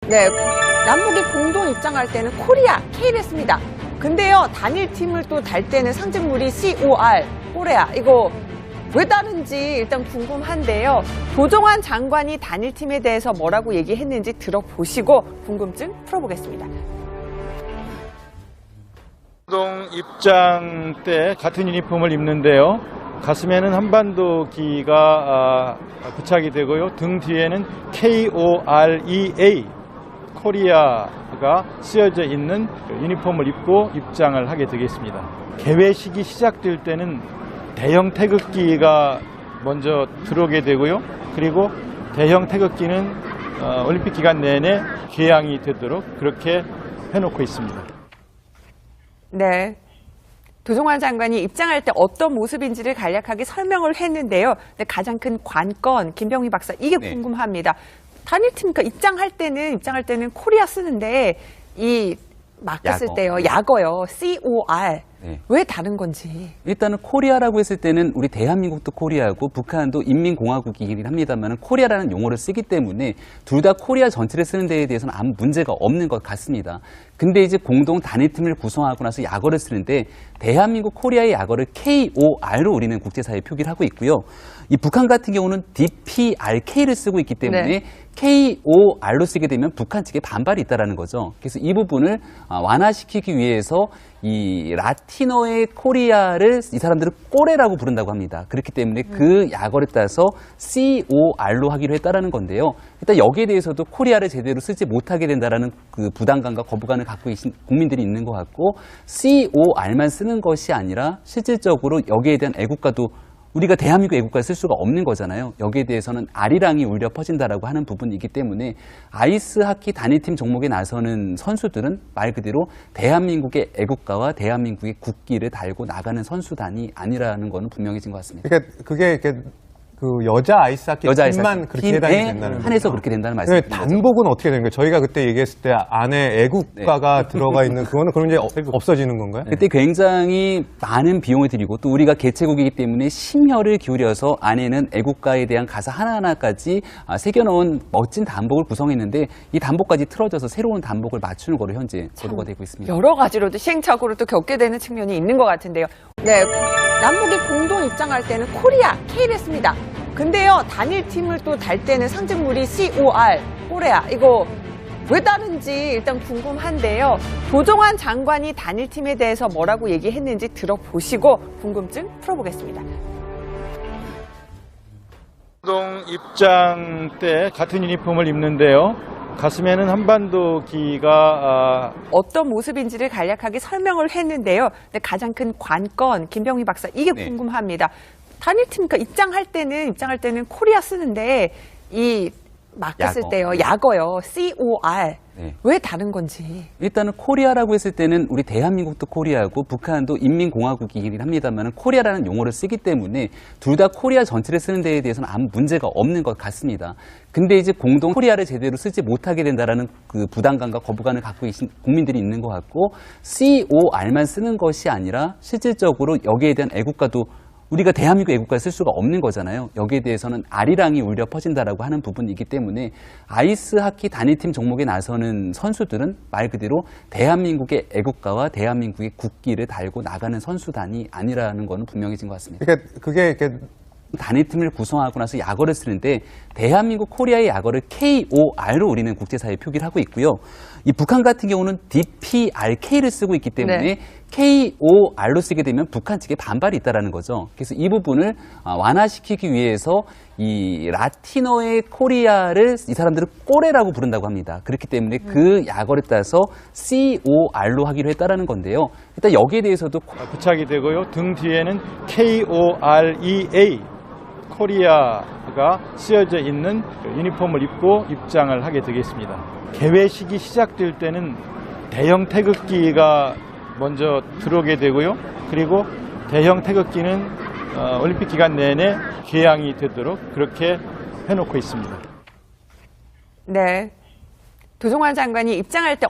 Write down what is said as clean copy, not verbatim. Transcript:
네, 남북이 공동 입장할 때는 코리아, K를 씁니다. 근데요, 단일팀을 또 달 때는 상징물이 COR, 코리아. 이거 왜 다른지 일단 궁금한데요. 조정환 장관이 단일팀에 대해서 뭐라고 얘기했는지 들어보시고 궁금증 풀어보겠습니다. 공동 입장 때 같은 유니폼을 입는데요. 가슴에는 한반도기가 부착이 되고요. 등 뒤에는 KOREA, 코리아가 쓰여져 있는 유니폼을 입고 입장을 하게 되겠습니다. 개회식이 시작될 때는 대형 태극기가 먼저 들어오게 되고요. 그리고 대형 태극기는 올림픽 기간 내내 개양이 되도록 그렇게 해놓고 있습니다. 네. 조정환 장관이 입장할 때 어떤 모습인지를 간략하게 설명을 했는데요. 근데 가장 큰 관건, 김병휘 박사, 이게 궁금합니다. 단일팀, 그러니까 입장할 때는 코리아 쓰는데 이 마크 쓸 때요, 약어요, COR. 네. 왜 다른 건지. 일단은 코리아라고 했을 때는 우리 대한민국도 코리아고 북한도 인민공화국이긴 합니다만 코리아라는 용어를 쓰기 때문에 둘 다 코리아 전체를 쓰는 데에 대해서는 아무 문제가 없는 것 같습니다. 근데 이제 공동 단일팀을 구성하고 나서 약어를 쓰는데 대한민국 코리아의 약어를 KOR로 우리는 국제사회에 표기를 하고 있고요. 이 북한 같은 경우는 DPRK를 쓰고 있기 때문에 KOR로 쓰게 되면 북한 측에 반발이 있다는 거죠. 그래서 이 부분을 완화시키기 위해서 이 라틴어의 코리아를 이 사람들은 꼬레라고 부른다고 합니다. 그렇기 때문에 그 약어를 따서 COR로 하기로 했다라는 건데요. 일단 여기에 대해서도 코리아를 제대로 쓰지 못하게 된다라는 그 부담감과 거부감을 갖고 계신 국민들이 있는 것 같고 COR만 쓰는 것이 아니라 실질적으로 여기에 대한 애국가도 우리가 대한민국 애국가를 쓸 수가 없는 거잖아요. 여기에 대해서는 아리랑이 울려 퍼진다라고 하는 부분이기 때문에 아이스 하키 단일팀 종목에 나서는 선수들은 말 그대로 대한민국의 애국가와 대한민국의 국기를 달고 나가는 선수단이 아니라는 거는 분명해진 것 같습니다. 그러니까 그게 그 여자 아이스하키 팀만 그렇게 해당이 된다는 거죠. 한해서 그렇게 된다는 말씀입니다. 단복은 어떻게 되는 거예요? 저희가 그때 얘기했을 때 안에 애국가가 들어가 있는 그거는 그럼 이제 없어지는 건가요? 그때 굉장히 많은 비용을 들이고 또 우리가 개최국이기 때문에 심혈을 기울여서 안에는 애국가에 대한 가사 하나하나까지 새겨놓은 멋진 단복을 구성했는데 이 단복까지 틀어져서 새로운 단복을 맞추는 거로 현재 보도가 되고 있습니다. 여러 가지로도 시행착오를 또 겪게 되는 측면이 있는 것 같은데요. 네, 남북이 공동 입장할 때는 코리아, K를 씁니다. 근데요, 단일팀을 또 달 때는 상징물이 COR, 코리아. 이거 왜 다른지 일단 궁금한데요. 조정환 장관이 단일팀에 대해서 뭐라고 얘기했는지 들어보시고 궁금증 풀어보겠습니다. 공동 입장 때 같은 유니폼을 입는데요. 가슴에는 한반도기가 어떤 모습인지를 간략하게 설명을 했는데요. 근데 가장 큰 관건, 김병휘 박사, 이게 궁금합니다. 단일팀, 그러니까 입장할 때는 코리아 쓰는데 이 마크 쓸 때요, 약어요, COR. 왜 다른 건지. 일단은 코리아라고 했을 때는 우리 대한민국도 코리아고 북한도 인민공화국이긴 합니다만 코리아라는 용어를 쓰기 때문에 둘 다 코리아 전체를 쓰는 데에 대해서는 아무 문제가 없는 것 같습니다. 근데 이제 공동 코리아를 제대로 쓰지 못하게 된다라는 그 부담감과 거부감을 갖고 계신 국민들이 있는 것 같고 COR만 쓰는 것이 아니라 실질적으로 여기에 대한 애국가도 우리가 대한민국 애국가를 쓸 수가 없는 거잖아요. 여기에 대해서는 아리랑이 울려 퍼진다라고 하는 부분이기 때문에 아이스 하키 단일팀 종목에 나서는 선수들은 말 그대로 대한민국의 애국가와 대한민국의 국기를 달고 나가는 선수단이 아니라는 거는 분명해진 것 같습니다. 그러니까 그게 단일팀을 구성하고 나서 약어를 쓰는데 대한민국 코리아의 약어를 KOR로 우리는 국제사회에 표기를 하고 있고요. 이 북한 같은 경우는 DPRK를 쓰고 있기 때문에 KOR로 쓰게 되면 북한 측에 반발이 있다는 거죠. 그래서 이 부분을 완화시키기 위해서 이 라틴어의 코리아를 이 사람들은 꼬레라고 부른다고 합니다. 그렇기 때문에 그 약어를 따서 COR로 하기로 했다는 건데요. 일단 여기에 대해서도 부착이 되고요. 등 뒤에는 KOREA, 코리아가 쓰여져 있는 유니폼을 입고 입장을 하게 되겠습니다. 개회식이 시작될 때는 대형 태극기가 먼저 들어오게 되고요. 그리고 대형 태극기는 올림픽 기간 내내 개양이 되도록 그렇게 해놓고 있습니다. 네, 조정환 장관이 입장할 때